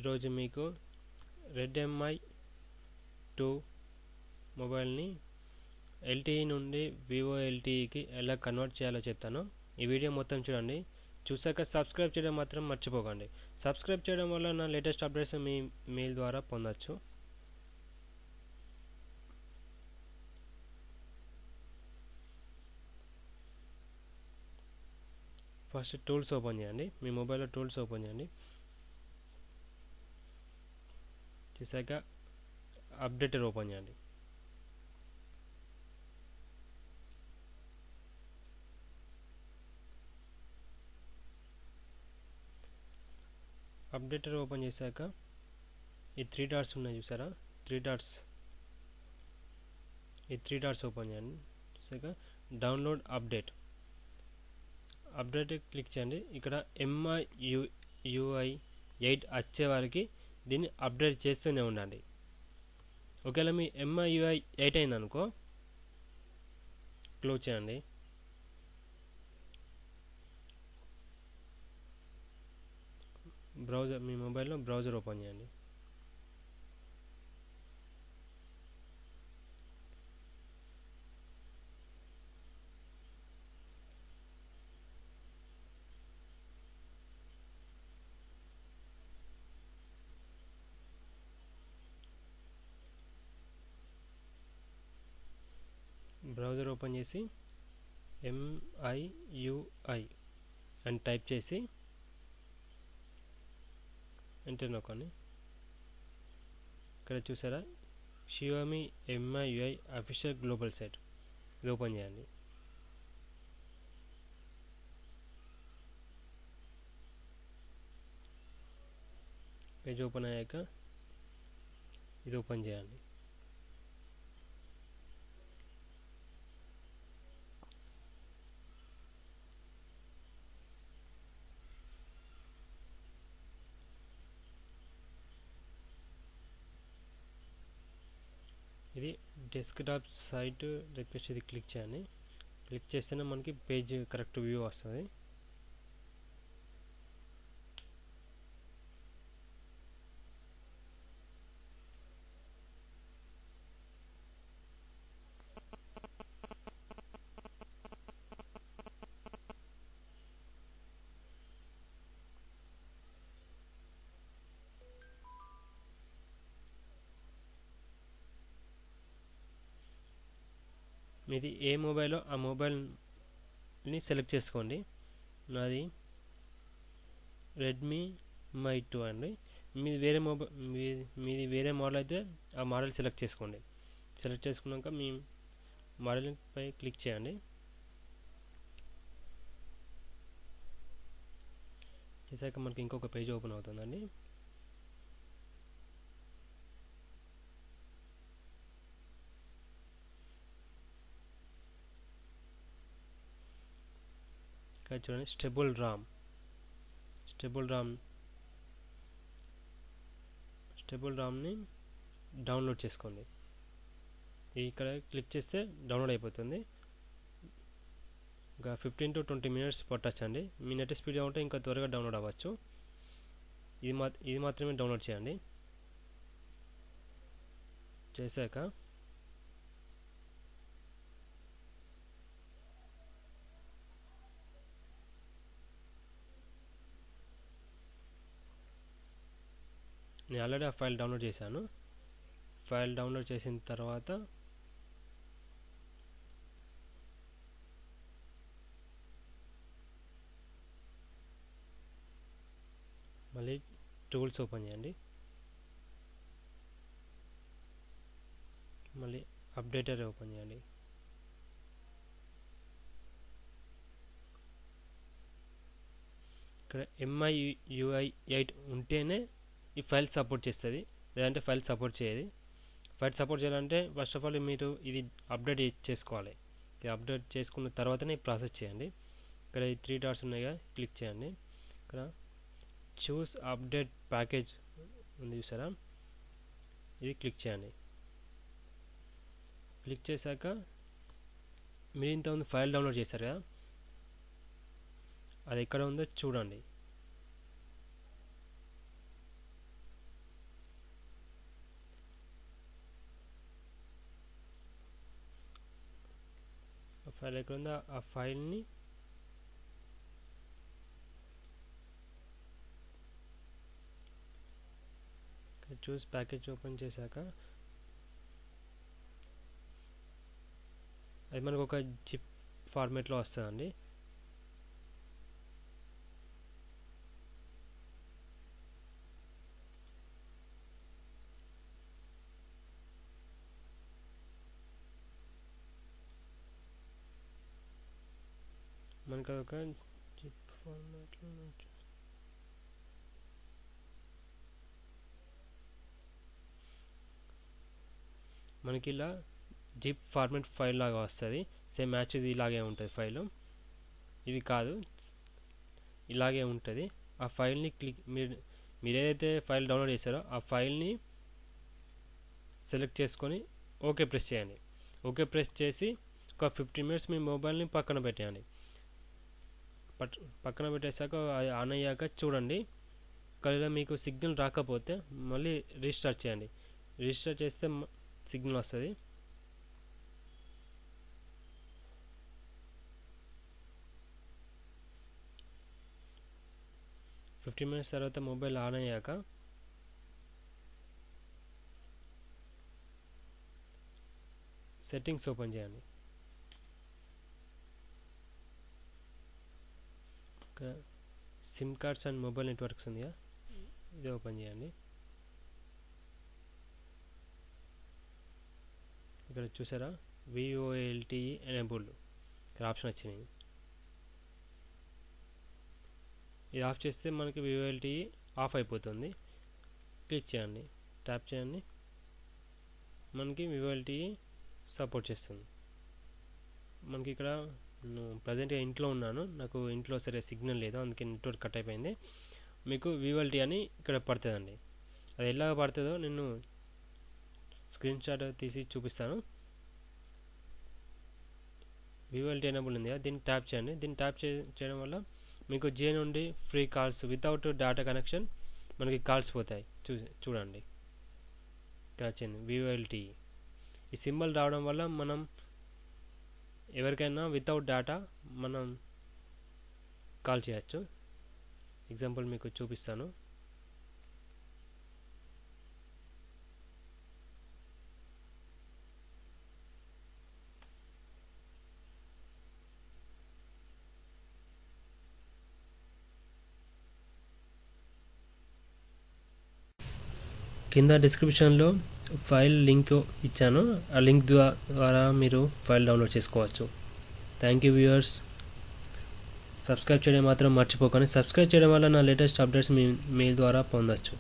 ఈరోజు మీకు రెడ్మీ 2 మొబైల్ని LTE నుండి వివో LTEకి ఎలా కన్వర్ట్ చేయాలో చెప్తాను. ఈ వీడియో మొత్తం చూడండి. చూసాక సబ్స్క్రైబ్ చేయడం మాత్రం మర్చిపోకండి. సబ్స్క్రైబ్ చేయడం వల్ల నా లేటెస్ట్ అప్డేట్స్ మీ మెయిల్ ద్వారా పొందొచ్చు. ఫస్ట్ టూల్స్ ఓపెన్ చేయండి. మీ మొబైల్లో టూల్స్ ఓపెన్ చేయండి. చేశాక అప్డేటర్ ఓపెన్ చేయండి. అప్డేటర్ ఓపెన్ చేశాక ఈ 3 డాట్స్ ఉన్నాయి చూసారా, ఈ త్రీ డాట్స్ ఓపెన్ చేయండి. చూసాక డౌన్లోడ్ అప్డేట్ క్లిక్ చేయండి. ఇక్కడ MIUI 8 వచ్చే వారికి దీన్ని అప్డేట్ చేస్తూనే ఉండండి. ఒకవేళ మీ MIUI 8 అయిందనుకో క్లోజ్ చేయండి. బ్రౌజర్, మీ మొబైల్లో బ్రౌజర్ ఓపెన్ చేయండి. బ్రౌజర్ ఓపెన్ చేసి MIUI అని టైప్ చేసి ఎంటర్ నొక్కండి. ఇక్కడ చూసారా Xiaomi MIUI official global site, ఇది ఓపెన్ చేయండి. పేజ్ ఓపెన్ అయ్యాక ఇది ఓపెన్ చేయండి. ఇది డెస్క్టాప్ సైట్ రిక్వెస్ట్, ఇది క్లిక్ చేయండి. క్లిక్ చేస్తేనే మనకి పేజ్ కరెక్ట్ వ్యూ వస్తుంది. మీది ఏ మొబైలో ఆ మొబైల్ని సెలెక్ట్ చేసుకోండి. నాది రెడ్మీ 2 అండి. మీది వేరే మోడల్ అయితే ఆ మోడల్ సెలెక్ట్ చేసుకోండి. సెలెక్ట్ చేసుకున్నాక మీ మోడల్ పై క్లిక్ చేయండి. చేశాక మనకి ఇంకొక పేజ్ ఓపెన్ అవుతుందండి. చూడండి స్టేబుల్ రామ్ని డౌన్లోడ్ చేసుకోండి. ఇక్కడ క్లిక్ చేస్తే డౌన్లోడ్ అయిపోతుంది. ఇంకా 15 to 20 minutes పట్టచ్చండి. మీ నెట్ స్పీడ్గా ఉంటే ఇంకా త్వరగా డౌన్లోడ్ అవ్వచ్చు. ఇది మాత్రమే డౌన్లోడ్ చేయండి. చేశాక నేను ఆల్రెడీ ఆ ఫైల్ డౌన్లోడ్ చేశాను. ఫైల్ డౌన్లోడ్ చేసిన తర్వాత మళ్ళీ టూల్స్ ఓపెన్ చేయండి. మళ్ళీ అప్డేటర్ ఓపెన్ చేయండి. ఇక్కడ MIUI 8 ఉంటేనే ఈ ఫైల్ సపోర్ట్ చేస్తుంది, లేదంటే ఫైల్ సపోర్ట్ చేయదు. ఫైల్ సపోర్ట్ చేయాలంటే ఫస్ట్ ఆఫ్ ఆల్ మీరు ఇది అప్డేట్ చేసుకోవాలి. ఇది అప్డేట్ చేసుకున్న తర్వాతనే ప్రాసెస్ చేయండి. ఇక్కడ ఈ 3 డాట్స్ ఉన్నాయిగా, క్లిక్ చేయండి. ఇక్కడ చూస్ అప్డేట్ ప్యాకేజ్ ఉంది చూసారా, ఇది క్లిక్ చేయండి. క్లిక్ చేశాక మీరు ఇంతకుముందు ఫైల్ డౌన్లోడ్ చేశారు కదా, అది ఎక్కడ ఉందో చూడండి. ఫైల్ ఎక్కడ ఉందో ఆ ఫైల్ని చూస్ ప్యాకేజ్ ఓపెన్ చేశాక అది మనకు ఒక జిప్ ఫార్మేట్లో వస్తుందండి. మనకు ఒక జిప్ ఫార్మాట్లో మనకి ఇలా జిప్ ఫార్మాట్ ఫైల్ లాగా వస్తుంది. సేమ్ మ్యాచెస్ ఇలాగే ఉంటుంది ఫైలు. ఇది కాదు, ఇలాగే ఉంటుంది. ఆ ఫైల్ని మీరు ఏదైతే ఫైల్ డౌన్లోడ్ చేశారో ఆ ఫైల్ని సెలెక్ట్ చేసుకొని ఓకే ప్రెస్ చేయండి. ఓకే ప్రెస్ చేసి ఒక 15 minutes మీ మొబైల్ని పక్కన పెట్టేయండి. పక్కన పెట్టేశాక అది ఆన్ అయ్యాక చూడండి. ఒకవేళ మీకు సిగ్నల్ రాకపోతే మళ్ళీ రీస్టార్ట్ చేయండి. రీస్టార్ట్ చేస్తే సిగ్నల్ వస్తుంది. ఫిఫ్టీన్ మినిట్స్ తర్వాత మొబైల్ ఆన్ అయ్యాక సెట్టింగ్స్ ఓపెన్ చేయండి. SIM cards and mobile networks ఉంది కదా, ఇది ఓపెన్ చేయండి. ఇక్కడ చూసారా VoLTE ఎనేబుల్డ్ ఇక్కడ ఆప్షన్ వచ్చినాయి. ఇది ఆఫ్ చేస్తే మనకి VoLTE ఆఫ్ అయిపోతుంది. క్లిక్ చేయండి, ట్యాప్ చేయండి, మనకి VoLTE సపోర్ట్ చేస్తుంది. మనకి ఇక్కడ ప్రజెంట్గా ఇంట్లో ఉన్నాను, నాకు ఇంట్లో సరే సిగ్నల్ లేదు, అందుకే నెట్వర్క్ కట్ అయిపోయింది. మీకు VoLTE అని ఇక్కడ పడుతుందండి. అది ఎలా పడుతుందో నేను స్క్రీన్ షాట్ తీసి చూపిస్తాను. VoLTE ఎనేబుల్ ఉంది, దీన్ని ట్యాప్ చేయండి. దీన్ని ట్యాప్ చేయడం వల్ల మీకు జియో నుండి free calls without data connection మనకి కాల్స్ పోతాయి. చూడండి ఇక్కడ వచ్చింది VoLTE. ఈ సింబల్ రావడం వల్ల మనం ఎవరికైనా వితౌట్ డేటా మనం కాల్ చేయొచ్చు. ఎగ్జాంపుల్ మీకు చూపిస్తాను. కింద డిస్క్రిప్షన్లో ఫైల్ లింక్ ఇచ్చాను, ఆ లింక్ ద్వారా మీరు ఫైల్ డౌన్లోడ్ చేసుకోవచ్చు. Thank you viewers. సబ్స్క్రైబ్ చేయడం మాత్రం మర్చిపోకండి. సబ్స్క్రైబ్ చేయడం వల్ల నా లేటెస్ట్ అప్డేట్స్ మీ మెయిల్ ద్వారా పొందవచ్చు.